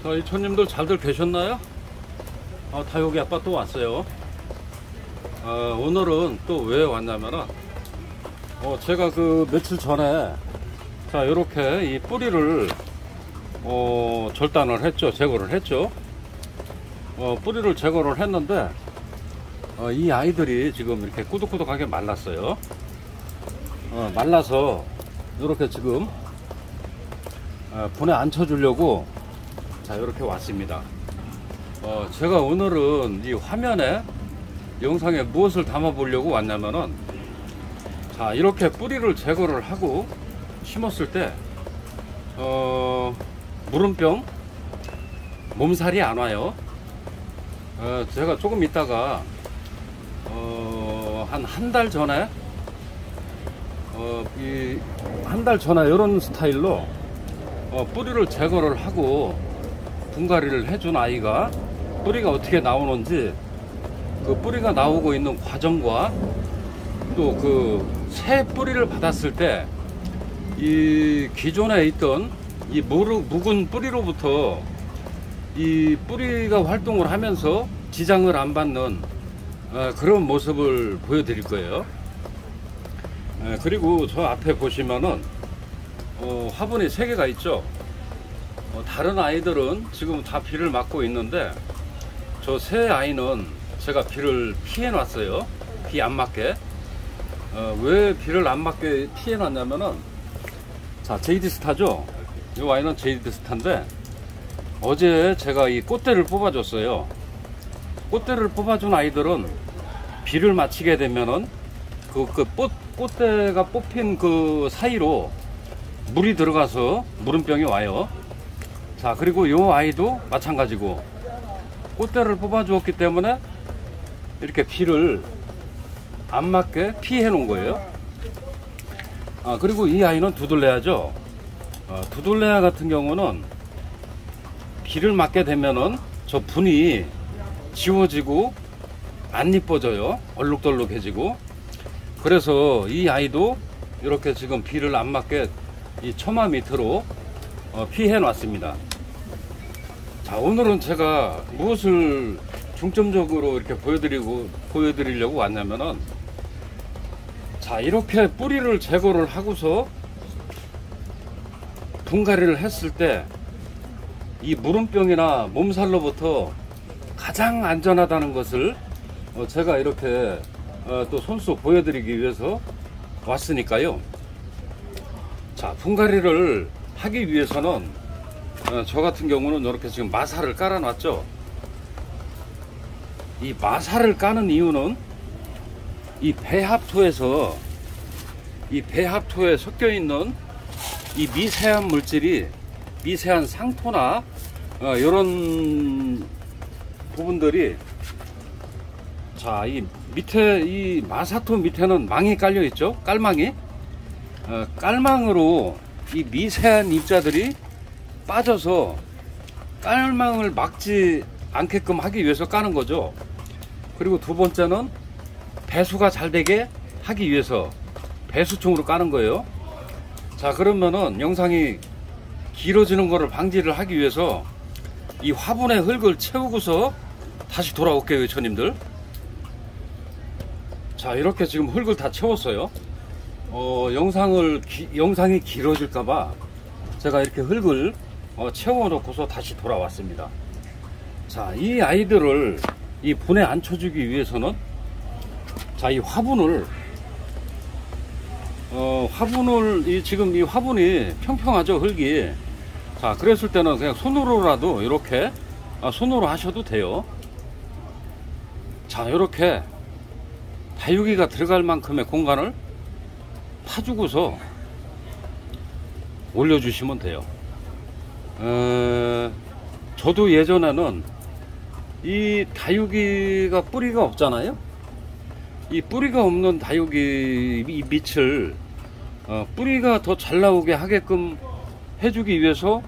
자, 이천님들 잘들 계셨나요? 다육이 아빠 또 왔어요. 오늘은 또 왜 왔냐면은 제가 그 며칠 전에 자 이렇게 이 뿌리를 절단을 했죠. 제거를 했죠. 뿌리를 제거를 했는데 이 아이들이 지금 이렇게 꾸덕꾸덕하게 말랐어요. 말라서 이렇게 지금 분에 앉혀주려고 자 이렇게 왔습니다. 제가 오늘은 이 화면에 영상에 무엇을 담아 보려고 왔냐면은 자 이렇게 뿌리를 제거를 하고 심었을 때 무름병 몸살이 안 와요. 제가 조금 있다가 한 달 전에 한 달 전에 이런 스타일로 뿌리를 제거를 하고 분갈이를 해준 아이가 뿌리가 어떻게 나오는지 그 뿌리가 나오고 있는 과정과 또 그 새 뿌리를 받았을 때 이 기존에 있던 이 묵은 뿌리로부터 이 뿌리가 활동을 하면서 지장을 안 받는 그런 모습을 보여드릴 거예요. 그리고 저 앞에 보시면은 화분이 3개가 있죠. 다른 아이들은 지금 다 비를 맞고 있는데 저 새 아이는 제가 비를 피해 놨어요. 비 안 맞게. 왜 비를 안 맞게 피해 놨냐면은 자 제이디스타죠. 이 아이는 제이디스타인데 어제 제가 이 꽃대를 뽑아줬어요. 꽃대를 뽑아준 아이들은 비를 맞히게 되면은 꽃대가 뽑힌 그 사이로 물이 들어가서 무름병이 와요. 자 그리고 이 아이도 마찬가지고 꽃대를 뽑아 주었기 때문에 이렇게 비를 안 맞게 피해 놓은 거예요. 그리고 이 아이는 두들레아죠. 두들레아 같은 경우는 비를 맞게 되면은 저 분이 지워지고 안 이뻐져요. 얼룩덜룩해지고. 그래서 이 아이도 이렇게 지금 비를 안 맞게 이 처마 밑으로 피해 놨습니다. 자 오늘은 제가 무엇을 중점적으로 이렇게 보여드리려고 왔냐면은 자 이렇게 뿌리를 제거를 하고서 분갈이를 했을 때 이 무름병이나 몸살로부터 가장 안전하다는 것을 제가 이렇게 또 손수 보여드리기 위해서 왔으니까요. 자 분갈이를 하기 위해서는 저 같은 경우는 이렇게 지금 마사를 깔아 놨죠. 이 마사를 까는 이유는 이 배합토에 섞여 있는 이 미세한 물질이 미세한 상토나 이런 부분들이 자 이 밑에 이 마사토 밑에는 망이 깔려 있죠. 깔망이 깔망으로 이 미세한 입자들이 빠져서 깔망을 막지 않게끔 하기 위해서 까는 거죠. 그리고 두 번째는 배수가 잘 되게 하기 위해서 배수총으로 까는 거예요. 자 그러면은 영상이 길어지는 거를 방지를 하기 위해서 이 화분에 흙을 채우고서 다시 돌아올게요. 이천님들 자 이렇게 지금 흙을 다 채웠어요. 영상이 길어질까봐 제가 이렇게 흙을 채워 놓고서 다시 돌아왔습니다. 자 이 아이들을 이 분에 앉혀주기 위해서는 자 이 화분을 지금 이 화분이 평평하죠. 흙이. 자 그랬을 때는 그냥 손으로라도 이렇게 손으로 하셔도 돼요. 자 이렇게 다육이가 들어갈 만큼의 공간을 파주고서 올려주시면 돼요. 저도 예전에는 이 다육이가 뿌리가 없잖아요. 이 뿌리가 없는 다육이 이 밑을 뿌리가 더 잘 나오게 하게끔 해주기 위해서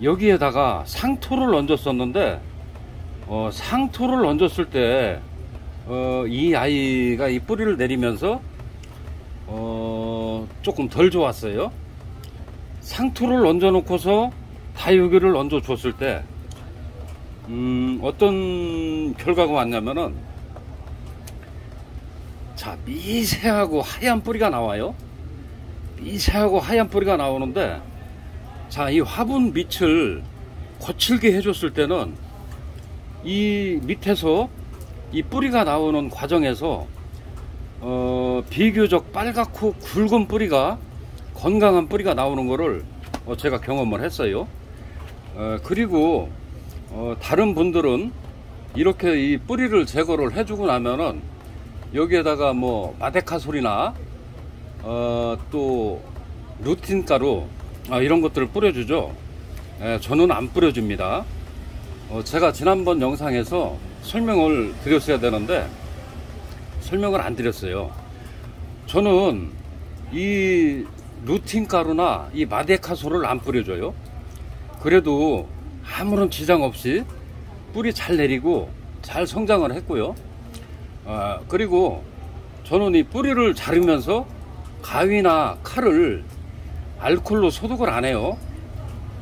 여기에다가 상토를 얹었었는데 상토를 얹었을 때 이 아이가 이 뿌리를 내리면서 조금 덜 좋았어요. 상토를 얹어 놓고서 다육이를 얹어 줬을 때 어떤 결과가 왔냐면은, 자, 미세하고 하얀 뿌리가 나와요. 미세하고 하얀 뿌리가 나오는데, 자, 이 화분 밑을 거칠게 해줬을 때는 이 밑에서 이 뿌리가 나오는 과정에서 비교적 빨갛고 굵은 뿌리가, 건강한 뿌리가 나오는 거를 제가 경험을 했어요. 그리고 다른 분들은 이렇게 이 뿌리를 제거를 해주고 나면은 여기에다가 뭐 마데카솔이나 또 루틴가루 이런 것들을 뿌려주죠. 저는 안 뿌려줍니다. 제가 지난번 영상에서 설명을 드렸어야 되는데 설명을 안 드렸어요. 저는 이 루틴가루나 이 마데카솔을 안 뿌려줘요. 그래도 아무런 지장 없이 뿌리 잘 내리고 잘 성장을 했고요. 그리고 저는 이 뿌리를 자르면서 가위나 칼을 알코올로 소독을 안 해요.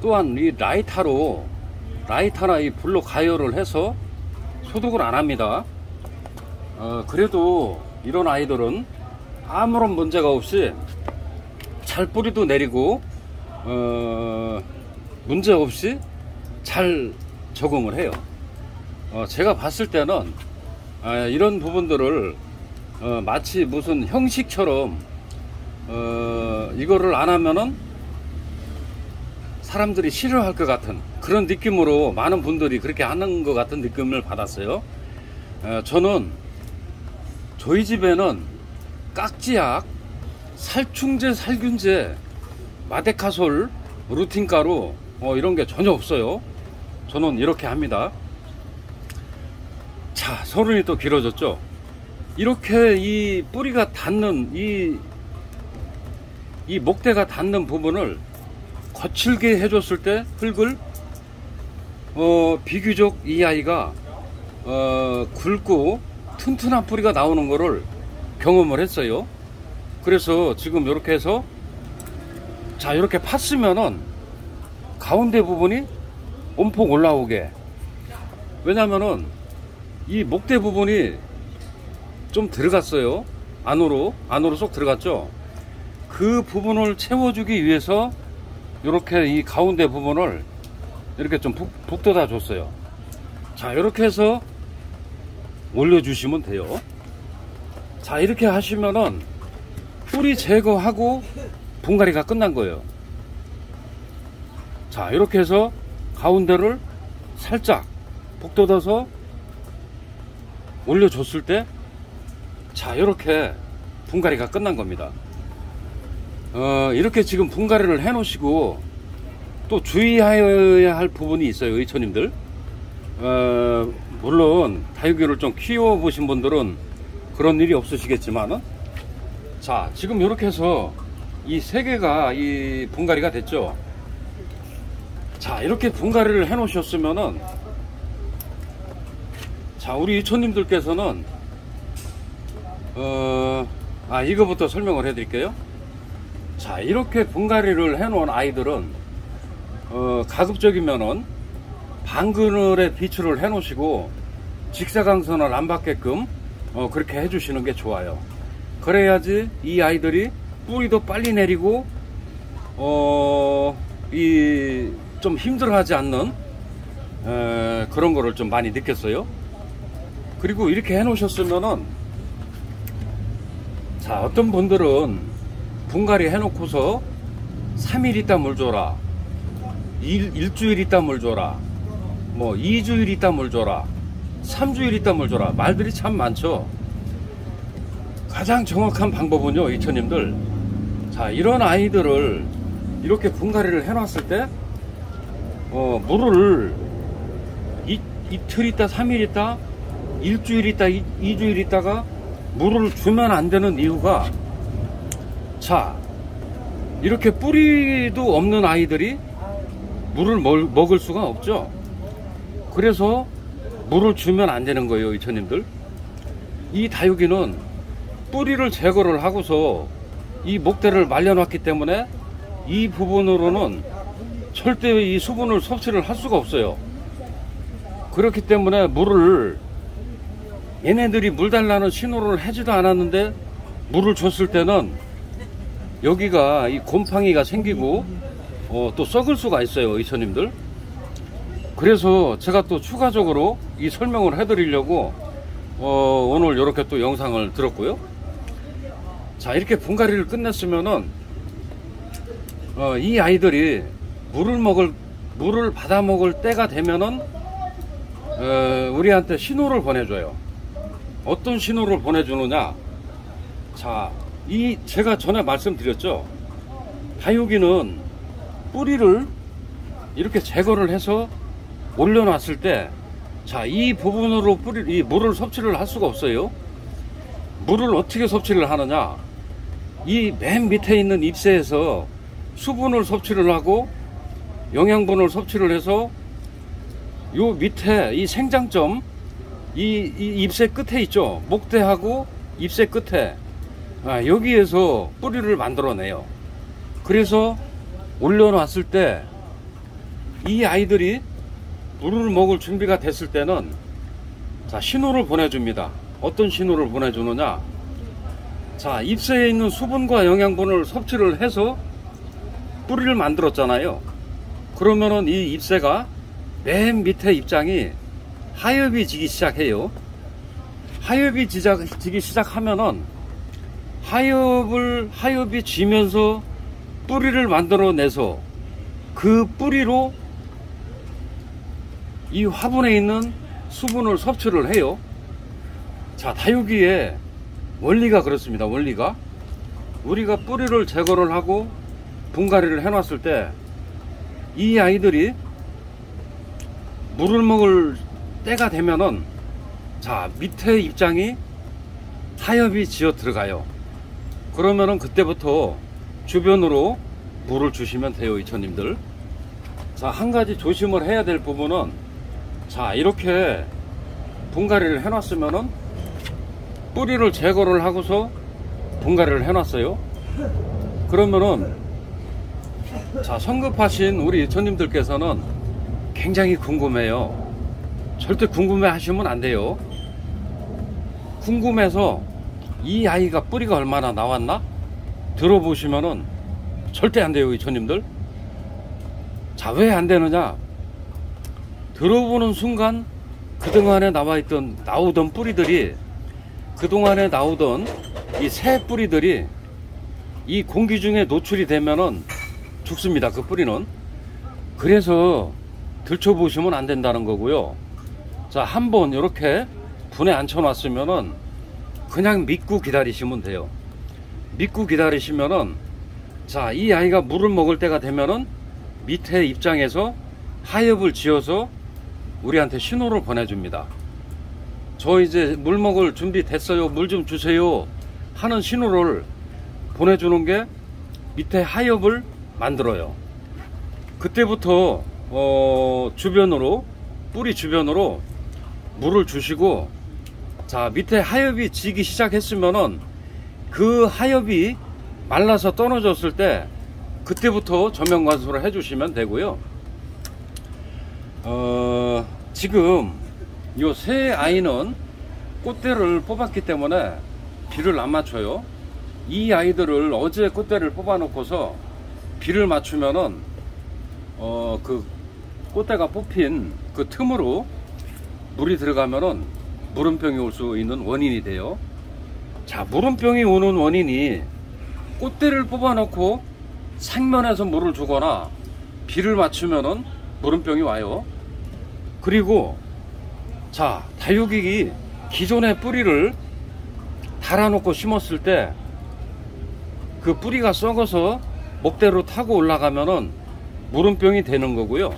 또한 이 라이터나 이 불로 가열을 해서 소독을 안 합니다. 그래도 이런 아이들은 아무런 문제가 없이 잘 뿌리도 내리고 문제 없이 잘 적응을 해요. 제가 봤을 때는 이런 부분들을 마치 무슨 형식처럼 이거를 안 하면은 사람들이 싫어할 것 같은 그런 느낌으로 많은 분들이 그렇게 하는 것 같은 느낌을 받았어요. 저는 저희 집에는 깍지약, 살충제, 살균제, 마데카솔, 루틴가루 이런 게 전혀 없어요. 저는 이렇게 합니다. 자, 서론이 또 길어졌죠. 이렇게 이 뿌리가 닿는 이 목대가 닿는 부분을 거칠게 해줬을 때 흙을 비교적 이 아이가 굵고 튼튼한 뿌리가 나오는 거를 경험을 했어요. 그래서 지금 이렇게 해서, 자, 이렇게 팠으면은 가운데 부분이 온폭 올라오게, 왜냐면은 이 목대 부분이 좀 들어갔어요. 안으로 쏙 들어갔죠. 그 부분을 채워주기 위해서 이렇게 이 가운데 부분을 이렇게 좀 북돋아 줬어요. 자, 이렇게 해서 올려주시면 돼요. 자, 이렇게 하시면은 뿌리 제거하고 분갈이가 끝난 거예요. 자, 이렇게 해서 가운데를 살짝 북돋아서 올려줬을 때, 자, 이렇게 분갈이가 끝난 겁니다. 이렇게 지금 분갈이를 해 놓으시고 또 주의해야 할 부분이 있어요, 의처님들. 물론 다육이를 좀 키워보신 분들은 그런 일이 없으시겠지만은, 자, 지금 이렇게 해서 이 세 개가 이 분갈이가 됐죠. 자, 이렇게 분갈이를 해 놓으셨으면은, 자, 우리 이촌님들께서는 이거부터 설명을 해 드릴게요. 자, 이렇게 분갈이를 해 놓은 아이들은 가급적이면은 반그늘에 비출을 해 놓으시고 직사광선을 안 받게끔 그렇게 해 주시는 게 좋아요. 그래야지 이 아이들이 뿌리도 빨리 내리고 좀 힘들어하지 않는 그런 거를 좀 많이 느꼈어요. 그리고 이렇게 해 놓으셨으면은, 자, 어떤 분들은 분갈이 해 놓고서 3일 있다 물 줘라, 일주일 있다 물 줘라, 뭐 2주일 있다 물 줘라, 3주일 있다 물 줘라, 말들이 참 많죠. 가장 정확한 방법은요, 이처님들, 자, 이런 아이들을 이렇게 분갈이를 해 놨을 때 물을 이틀 있다, 3일 있다, 일주일 있다, 2주일 있다가 물을 주면 안 되는 이유가, 자, 이렇게 뿌리도 없는 아이들이 물을 먹을 수가 없죠. 그래서 물을 주면 안 되는 거예요, 이처님들. 이 다육이는 뿌리를 제거를 하고서 이 목대를 말려놨기 때문에 이 부분으로는 절대 이 수분을 섭취를 할 수가 없어요. 그렇기 때문에 물을 얘네들이 물 달라는 신호를 하지도 않았는데 물을 줬을 때는 여기가 이 곰팡이가 생기고 또 썩을 수가 있어요, 이천님들. 그래서 제가 또 추가적으로 이 설명을 해드리려고 오늘 이렇게 또 영상을 들었고요. 자, 이렇게 분갈이를 끝냈으면은 이 아이들이 물을 받아 먹을 때가 되면은 우리한테 신호를 보내줘요. 어떤 신호를 보내주느냐? 자, 제가 전에 말씀드렸죠. 다육이는 뿌리를 이렇게 제거를 해서 올려놨을 때, 자, 이 부분으로 이 물을 섭취를 할 수가 없어요. 물을 어떻게 섭취를 하느냐? 이 맨 밑에 있는 잎새에서 수분을 섭취를 하고 영양분을 섭취를 해서 요 밑에 이 생장점, 이 잎새 끝에 있죠. 목대하고 잎새 끝에 여기에서 뿌리를 만들어내요. 그래서 올려놨을 때 이 아이들이 물을 먹을 준비가 됐을 때는 자, 신호를 보내줍니다. 어떤 신호를 보내주느냐? 자, 잎새에 있는 수분과 영양분을 섭취를 해서 뿌리를 만들었잖아요. 그러면은 이 잎새가 맨 밑에 잎장이 하엽이 지기 시작해요. 하엽이 지기 시작하면은 하엽이 지면서 뿌리를 만들어내서 그 뿌리로 이 화분에 있는 수분을 섭취를 해요. 자, 다육이의 원리가 그렇습니다. 원리가 우리가 뿌리를 제거를 하고 분갈이를 해놨을 때 이 아이들이 물을 먹을 때가 되면은 자, 밑에 잎장이 하엽이 지어 들어가요. 그러면은 그때부터 주변으로 물을 주시면 돼요, 이천님들. 자, 한 가지 조심을 해야 될 부분은 자, 이렇게 분갈이를 해놨으면은 뿌리를 제거를 하고서 분갈이를 해놨어요. 그러면은 자, 성급하신 우리 이천님들께서는 굉장히 궁금해요. 절대 궁금해 하시면 안 돼요. 궁금해서 이 아이가 뿌리가 얼마나 나왔나 들어보시면은 절대 안 돼요, 이천님들. 자, 왜 안 되느냐? 들어보는 순간 그동안에 나오던 뿌리들이, 그동안에 나오던 이 새 뿌리들이 이 공기 중에 노출이 되면은 죽습니다, 그 뿌리는. 그래서 들춰보시면 안 된다는 거고요. 자, 한번 이렇게 분에 앉혀놨으면은 그냥 믿고 기다리시면 돼요. 믿고 기다리시면은 자, 이 아이가 물을 먹을 때가 되면은 밑에 입장에서 하엽을 지어서 우리한테 신호를 보내줍니다. 저 이제 물 먹을 준비 됐어요, 물 좀 주세요 하는 신호를 보내주는 게 밑에 하엽을 만들어요. 그때부터 주변으로, 뿌리 주변으로 물을 주시고, 자, 밑에 하엽이 지기 시작했으면은 그 하엽이 말라서 떨어졌을 때 그때부터 전면 관수를 해주시면 되고요. 지금 요 새 아이는 꽃대를 뽑았기 때문에 비를 안 맞춰요. 이 아이들을 어제 꽃대를 뽑아 놓고서 비를 맞추면은 그 꽃대가 뽑힌 그 틈으로 물이 들어가면은 물음병이 올 수 있는 원인이 돼요. 자, 물음병이 오는 원인이 꽃대를 뽑아 놓고 상면에서 물을 주거나 비를 맞추면은 물음병이 와요. 그리고 자, 다육이 기존의 뿌리를 달아놓고 심었을 때 그 뿌리가 썩어서 목대로 타고 올라가면은 물음병이 되는 거고요.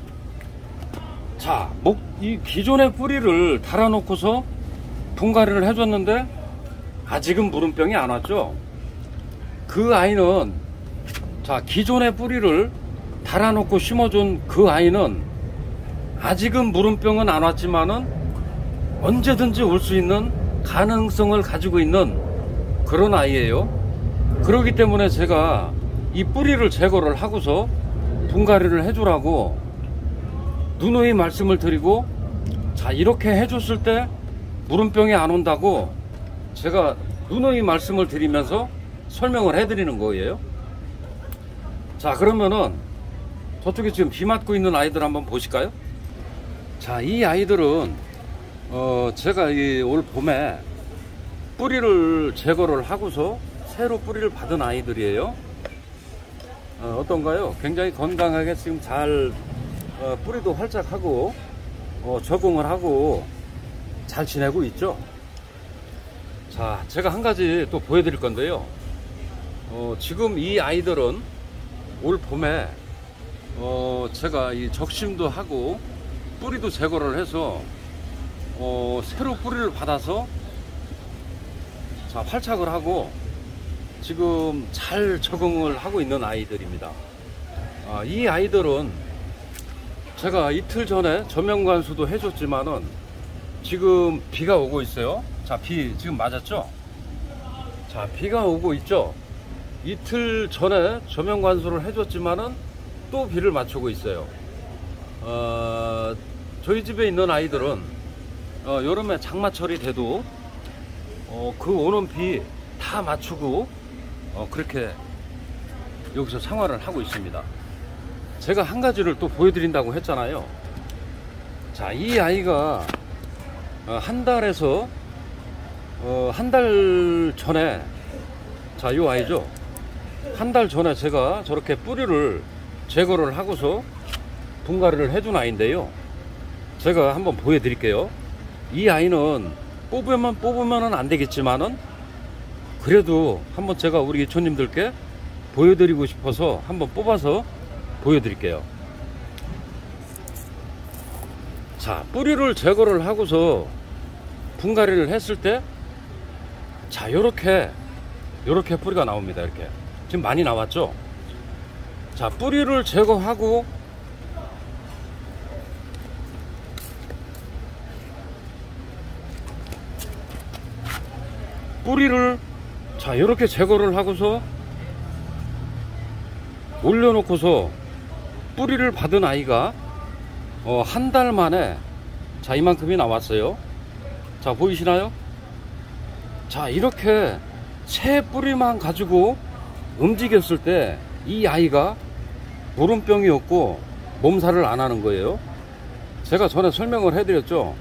자, 이 기존의 뿌리를 달아놓고서 분갈이를 해줬는데 아직은 물음병이 안 왔죠. 그 아이는 자, 기존의 뿌리를 달아놓고 심어준 그 아이는 아직은 물음병은 안 왔지만은 언제든지 올 수 있는 가능성을 가지고 있는 그런 아이예요. 그렇기 때문에 제가 이 뿌리를 제거를 하고서 분갈이를 해주라고 누누이 말씀을 드리고 자, 이렇게 해줬을 때 물음병이 안 온다고 제가 누누이 말씀을 드리면서 설명을 해드리는 거예요. 자, 그러면은 저쪽에 지금 비 맞고 있는 아이들 한번 보실까요? 자, 이 아이들은 제가 이 올 봄에 뿌리를 제거를 하고서 새로 뿌리를 받은 아이들이에요. 어떤가요? 굉장히 건강하게 지금 잘 뿌리도 활짝 하고 적응을 하고 잘 지내고 있죠. 자, 제가 한 가지 또 보여드릴 건데요. 지금 이 아이들은 올 봄에 제가 이 적심도 하고 뿌리도 제거를 해서 새로 뿌리를 받아서 자, 활착을 하고 지금 잘 적응을 하고 있는 아이들입니다. 이 아이들은 제가 이틀 전에 저명관수도 해줬지만은 지금 비가 오고 있어요. 자, 비 지금 맞았죠? 자, 비가 오고 있죠? 이틀 전에 저명관수를 해줬지만은 또 비를 맞추고 있어요. 저희 집에 있는 아이들은 여름에 장마철이 돼도 그 오는 비 다 맞추고 그렇게 여기서 생활을 하고 있습니다. 제가 한 가지를 또 보여드린다고 했잖아요. 자, 이 아이가 한 달에서 한 달 전에, 자, 요 아이죠. 한 달 전에 제가 저렇게 뿌리를 제거를 하고서 분갈이를 해준 아이인데요. 제가 한번 보여드릴게요. 이 아이는 뽑으면은 안 되겠지만은 그래도 한번 제가 우리 이촌님들께 보여드리고 싶어서 한번 뽑아서 보여드릴게요. 자, 뿌리를 제거를 하고서 분갈이를 했을 때, 자, 요렇게 뿌리가 나옵니다. 이렇게 지금 많이 나왔죠. 자, 뿌리를 제거하고 뿌리를 자, 이렇게 제거를 하고서 올려놓고서 뿌리를 받은 아이가 한 달 만에 자, 이만큼이 나왔어요. 자, 보이시나요? 자, 이렇게 새 뿌리만 가지고 움직였을 때 이 아이가 물음병이 없고 몸살을 안 하는 거예요. 제가 전에 설명을 해드렸죠.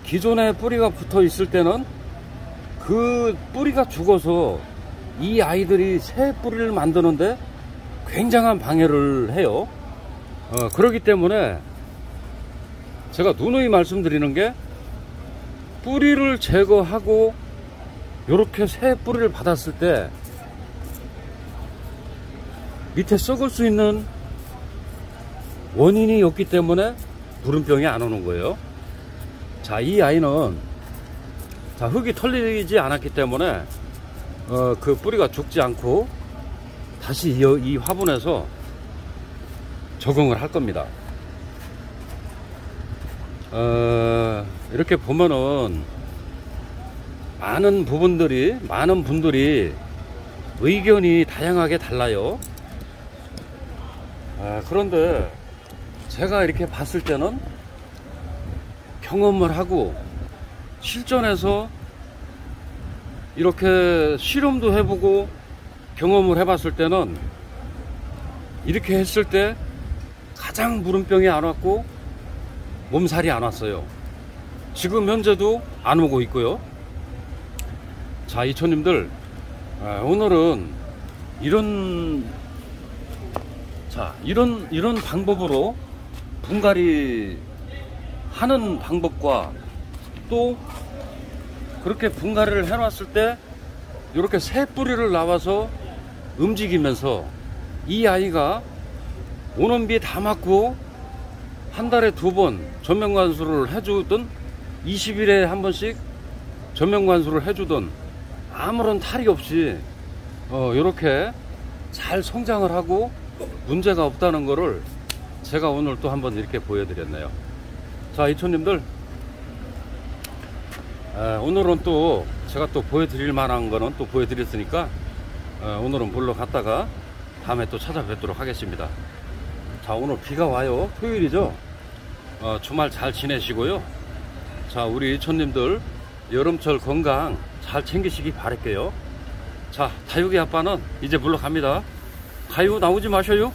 기존에 뿌리가 붙어 있을 때는 그 뿌리가 죽어서 이 아이들이 새 뿌리를 만드는데 굉장한 방해를 해요. 그렇기 때문에 제가 누누이 말씀드리는 게 뿌리를 제거하고 이렇게 새 뿌리를 받았을 때 밑에 썩을 수 있는 원인이 없기 때문에 물음병이 안 오는 거예요. 자, 이 아이는 자, 흙이 털리지 않았기 때문에 그 뿌리가 죽지 않고 다시 이 화분에서 적응을 할 겁니다. 이렇게 보면은 많은 분들이 의견이 다양하게 달라요. 그런데 제가 이렇게 봤을 때는 경험을 하고 실전에서 이렇게 실험도 해보고 경험을 해봤을 때는 이렇게 했을 때 가장 물음병이 안 왔고 몸살이 안 왔어요. 지금 현재도 안 오고 있고요. 자, 이촌님들, 오늘은 이런 방법으로 분갈이 하는 방법과 또 그렇게 분갈이를 해놨을 때 이렇게 새 뿌리를 나와서 움직이면서 이 아이가 오는 비 다 맞고 한 달에 2번 전면관수를 해주든 20일에 한 번씩 전면관수를 해주든 아무런 탈이 없이 이렇게 잘 성장을 하고 문제가 없다는 거를 제가 오늘 또 한번 이렇게 보여드렸네요. 자, 이촌님들, 오늘은 또 제가 또 보여드릴 만한 거는 또 보여드렸으니까 오늘은 물러갔다가 다음에 또 찾아뵙도록 하겠습니다. 자, 오늘 비가 와요. 토요일이죠. 주말 잘 지내시고요. 자, 우리 이촌님들 여름철 건강 잘 챙기시기 바랄게요. 자, 다육이 아빠는 이제 물러갑니다. 가요 나오지 마셔요.